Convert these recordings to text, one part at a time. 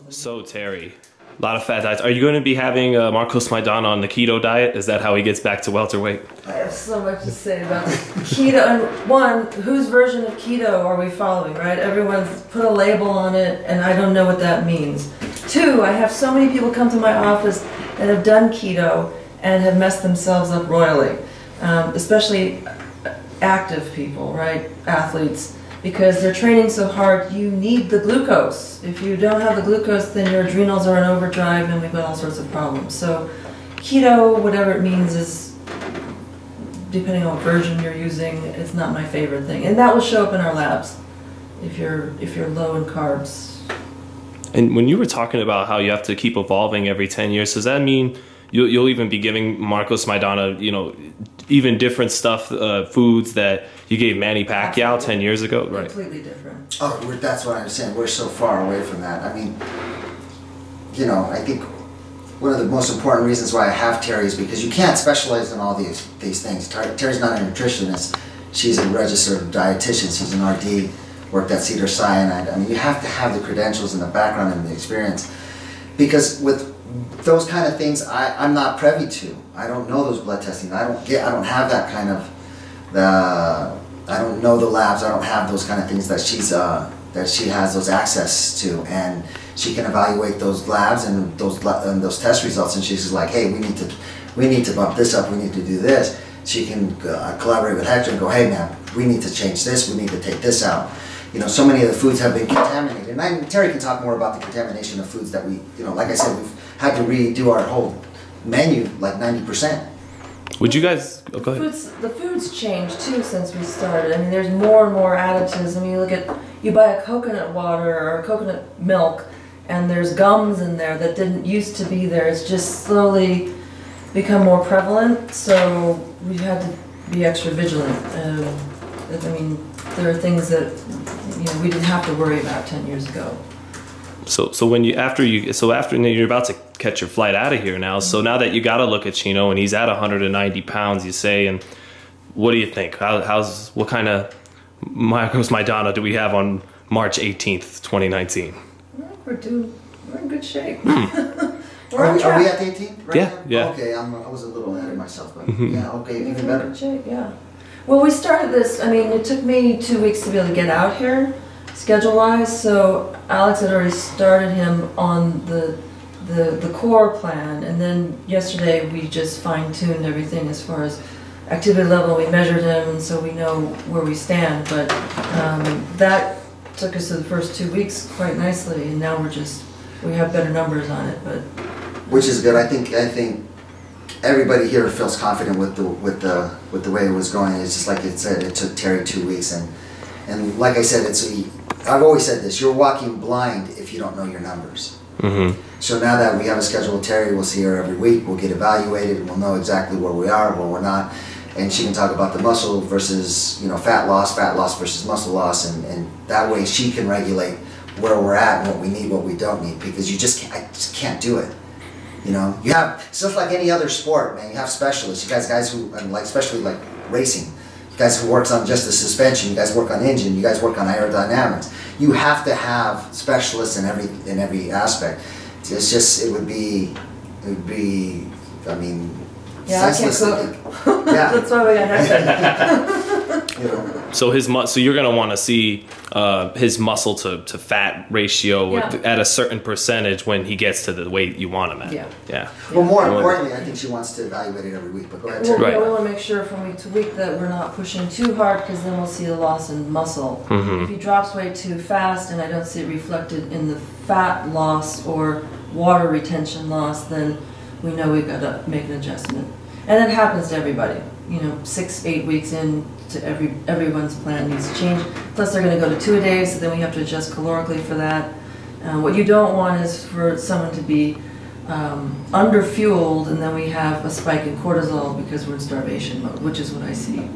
So Terry, a lot of fat diets. Are you going to be having Marcos Maidana on the keto diet? Is that how he gets back to welterweight? I have so much to say about keto. And one, whose version of keto are we following, right? Everyone's put a label on it, and I don't know what that means. Two, I have so many people come to my office that have done keto and have messed themselves up royally, especially active people, right? Athletes. Because they're training so hard, you need the glucose. If you don't have the glucose, then your adrenals are in overdrive and we've got all sorts of problems. So keto, whatever it means, is, depending on what version you're using, it's not my favorite thing. And that will show up in our labs if you're low in carbs. And when you were talking about how you have to keep evolving every 10 years, does that mean you'll even be giving Marcos Maidana, you know, even different stuff, foods that you gave Manny Pacquiao 10 years ago? Right. Completely different. Oh, that's what I'm saying. We're so far away from that. I mean, you know, I think one of the most important reasons why I have Terry is because you can't specialize in all these things. Terry's not a nutritionist. She's a registered dietitian. She's an RD, worked at Cedar Sinai. I mean, you have to have the credentials and the background and the experience. Because with those kind of things, I'm not privy to. I don't know those blood testing. I don't have that kind of, I don't know the labs. I don't have those kind of things that she has those access to, and she can evaluate those labs and those test results. And she's like, hey, we need to bump this up. We need to do this. She can collaborate with Hector and go, hey man, we need to change this. We need to take this out. You know, so many of the foods have been contaminated. And Terry can talk more about the contamination of foods that we, you know, like I said, we've had to redo our whole menu like 90%. Would you guys, oh, go ahead. The food's changed too since we started. I mean, there's more and more additives. I mean, you buy a coconut water or coconut milk, and there's gums in there that didn't used to be there. It's just slowly become more prevalent, so we've had to be extra vigilant. I mean, there are things that, you know, we didn't have to worry about 10 years ago. So after you're about to catch your flight out of here now, so now that you got to look at Chino and he's at 190 pounds, you say, and what do you think? What kind of Marcos Maidana do we have on March 18th, 2019? We're in good shape. Are we at 18? Right Yeah, now? yeah. Okay, I was a little ahead of myself, but yeah, okay, even better. Good shape, yeah. Well, we started this, I mean, it took me 2 weeks to be able to get out here, schedule-wise, so Alex had already started him on the core plan, and then yesterday we just fine-tuned everything as far as activity level. We measured him, and so we know where we stand, but that took us to the first 2 weeks quite nicely, and now we have better numbers on it, but... Which is good. I think everybody here feels confident with the way it was going. It's just like it said, it took Terry 2 weeks, and like I said, I've always said this, you're walking blind if you don't know your numbers. Mm-hmm. So now that we have a schedule with Terry, we'll see her every week, we'll get evaluated, and we'll know exactly where we are, where we're not, and she can talk about the muscle versus, you know, fat loss versus muscle loss, and that way she can regulate where we're at and what we need, what we don't need, because I just can't do it. You know, you have, it's just like any other sport, man, you have specialists, you guys who, and like, especially like racing, you guys who works on just the suspension, you guys work on engine, you guys work on aerodynamics. You have to have specialists in every aspect. It's just, it would be, I mean, yeah, senseless. I can't cook. Yeah. That's why we got Hector. You know. So you're gonna want to see his muscle to fat ratio at a certain percentage when he gets to the weight you want him at. Yeah. Well, more importantly, I think she wants to evaluate it every week. But go ahead, Terry. We want to make sure from week to week that we're not pushing too hard, because then we'll see the loss in muscle. Mm-hmm. If he drops weight too fast and I don't see it reflected in the fat loss or water retention loss, then we know we've got to make an adjustment. And that happens to everybody. You know, 6-8 weeks in to everyone's plan needs to change. Plus they're going to go to 2-a-day, so then we have to adjust calorically for that. What you don't want is for someone to be under-fueled, and then we have a spike in cortisol because we're in starvation mode, which is what I see.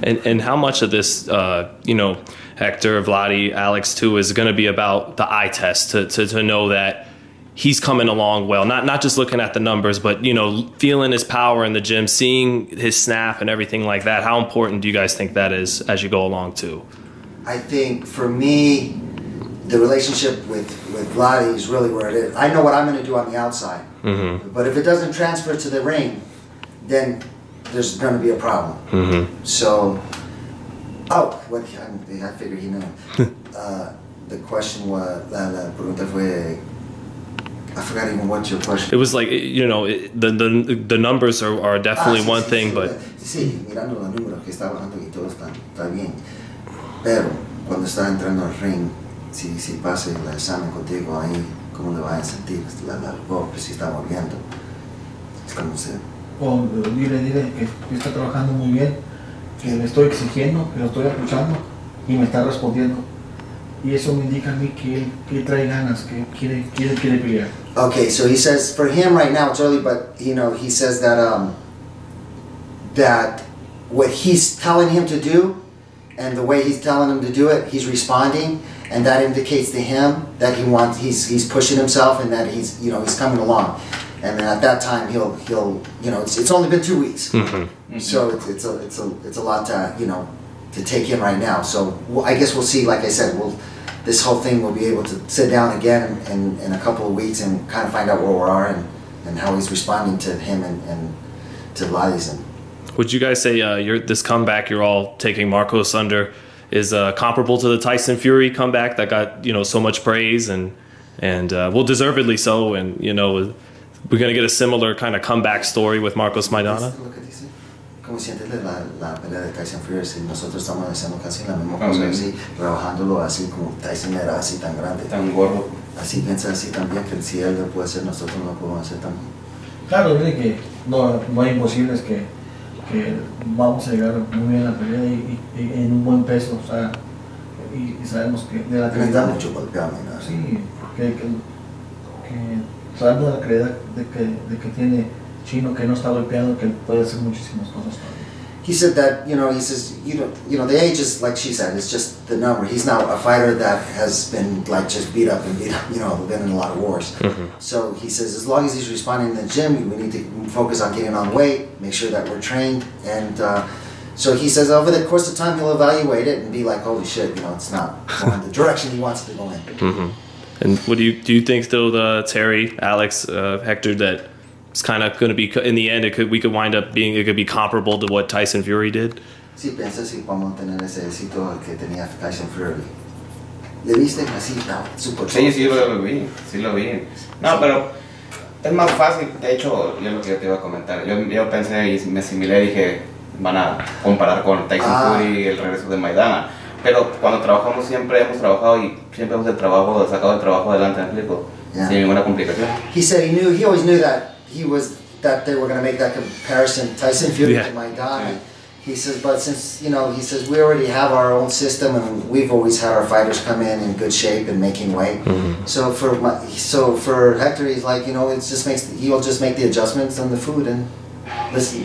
And how much of this, you know, Hector, Vladi, Alex too, is going to be about the eye test to know that he's coming along well, not just looking at the numbers, but, you know, feeling his power in the gym, seeing his snap and everything like that. How important do you guys think that is as you go along too? I think for me, the relationship with Vladi is really where it is. I know what I'm going to do on the outside, but if it doesn't transfer to the ring, then there's going to be a problem. So, what I figured he knew. The question was, la pregunta fue, I forgot even what your question. It was like, you know, the numbers are definitely one thing, but... Sí, mirando los números que está bajando y todo está bien. Pero cuando está entrando al ring, si pasa el examen contigo ahí, ¿cómo le va a sentir? El golpe, si está moviendo. Es como se... Dile que está trabajando muy bien, que le estoy exigiendo, que lo estoy escuchando y me está respondiendo. Y eso me indica a mí que él trae ganas, que quiere pelear. Okay, so he says for him right now it's early, but you know he says that that what he's telling him to do and the way he's telling him to do it, he's responding, and that indicates to him that he's pushing himself and that he's coming along. And then at that time he'll it's only been 2 weeks, so it's a lot to take in right now. So I guess we'll see. Like I said, this whole thing we'll be able to sit down again in a couple of weeks and kind of find out where we are and how he's responding to him and to Vladi's. Would you guys say this comeback you're all taking Marcos under is comparable to the Tyson Fury comeback that got so much praise and well, deservedly so, and we're gonna get a similar kind of comeback story with Marcos Maidana? ¿Cómo sientes la pelea de Tyson Fury? Si nosotros estamos haciendo casi la misma cosa, así, trabajándolo así como Tyson era así tan grande, tan gordo. Así piensa así también que si él lo puede hacer, nosotros no lo podemos hacer también. Claro, dile que no hay imposibles, que vamos a llegar muy bien a la pelea y en un buen peso, o sea, y sabemos que de la calidad. Está mucho golpeado, ¿no? Sí, que sabemos de la calidad de que tiene Chino, que no está golpeado, que puede hacer muchísimas cosas todavía. He said that, he says, the age is, like she said, it's just the number. He's not a fighter that has been, just beat up, been in a lot of wars. So he says, as long as he's responding in the gym, we need to focus on getting on weight, make sure that we're trained. And so he says, over the course of time, he'll evaluate it and be like, holy shit, it's not going the direction he wants it to go in. And what do you think, though, Terry, Alex, Hector, that it's kind of going to be, in the end, it could be comparable to what Tyson Fury did? Sí, piensa si podemos tener ese éxito que tenía Tyson Fury. ¿Le viste así? No, super. Sí, lo vi. No, pero es más fácil. De hecho, yo lo que te iba a comentar, yo pensé y me asimilé, dije, van a comparar con Tyson Fury y el regreso de Maidana. Pero cuando trabajamos siempre hemos trabajado y siempre hemos sacado el trabajo adelante, ¿me explico? Sin ninguna complicación. He said he always knew that they were going to make that comparison, Tyson Fury to Maidana. He says, but since he says we already have our own system and we've always had our fighters come in good shape and making weight. So for Hector, he's like, he'll just make the adjustments on the food and listen,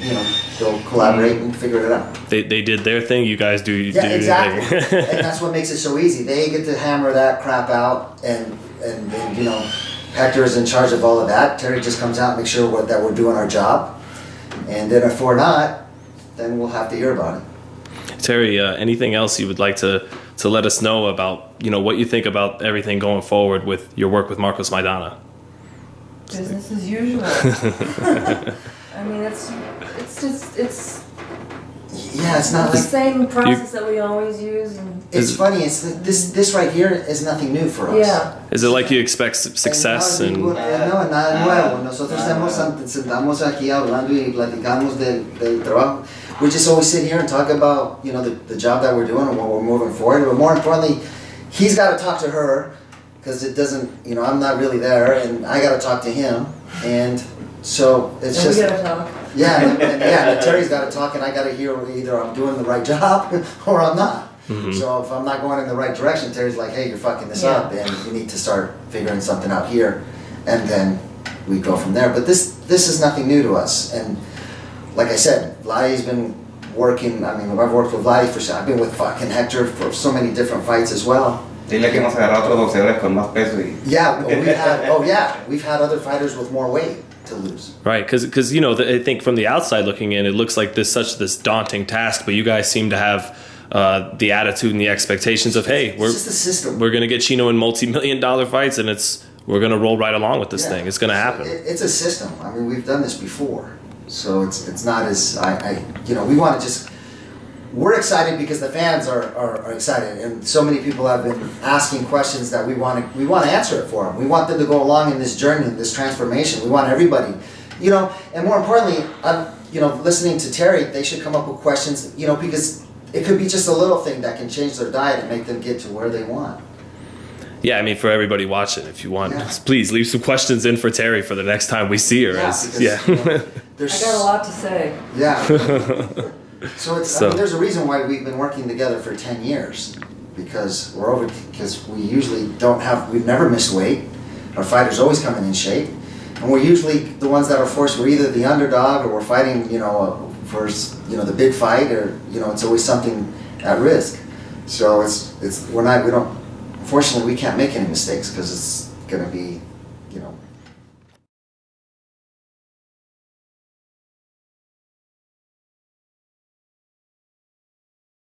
they'll collaborate and figure it out. They did their thing, you guys do exactly. your thing. And that's what makes it so easy. They get to hammer that crap out and Hector is in charge of all of that. Terry just comes out and makes sure that we're doing our job. And then if we're not, then we'll have to hear about it. Terry, anything else you would like to let us know about, what you think about everything going forward with your work with Marcos Maidana? Business as usual. I mean, it's not the like same process that we always use. And it's funny. It's this right here is nothing new for us. Yeah. Is it like you expect success? No, nada nuevo. Nosotros sentamos aquí hablando y platicamos del trabajo. We just always sit here and talk about the job that we're doing and what we're moving forward. But more importantly, he's got to talk to her because it doesn't. I'm not really there, and I got to talk to him, and so it's just. We got to talk. Yeah, and Terry's got to talk, and I got to hear either I'm doing the right job or I'm not. So if I'm not going in the right direction, Terry's like, hey, you're fucking this up, and you need to start figuring something out here, and then we go from there. But this is nothing new to us, and like I said, Vladi's been working. I mean, I've worked with Vladi I've been with fucking Hector for so many different fights as well. Dile que hemos agarrado otros boxeadores con más peso y. Yeah, we've had other fighters with more weight to lose. Right, because I think from the outside looking in, it looks like this daunting task, but you guys seem to have the attitude and the expectations of, hey, it's just a system. we're going to get Chino in multi-million-dollar fights, and we're going to roll right along with this thing. It's going to happen. It's a system. I mean, we've done this before, so it's not as we want to just. We're excited because the fans are excited, and so many people have been asking questions that we want to answer it for them. We want them to go along in this journey, this transformation. We want everybody, and more importantly, listening to Terry, they should come up with questions, because it could be just a little thing that can change their diet and make them get to where they want. Yeah, I mean, for everybody watching, if you want, please leave some questions in for Terry for the next time we see her. I got a lot to say. Yeah. So I mean, there's a reason why we've been working together for 10 years, because we usually we've never missed weight. Our fighters always coming in shape, and we're usually the ones that are forced. We're either the underdog, or we're fighting, for the big fight, or it's always something at risk. So unfortunately we can't make any mistakes, because it's going to be,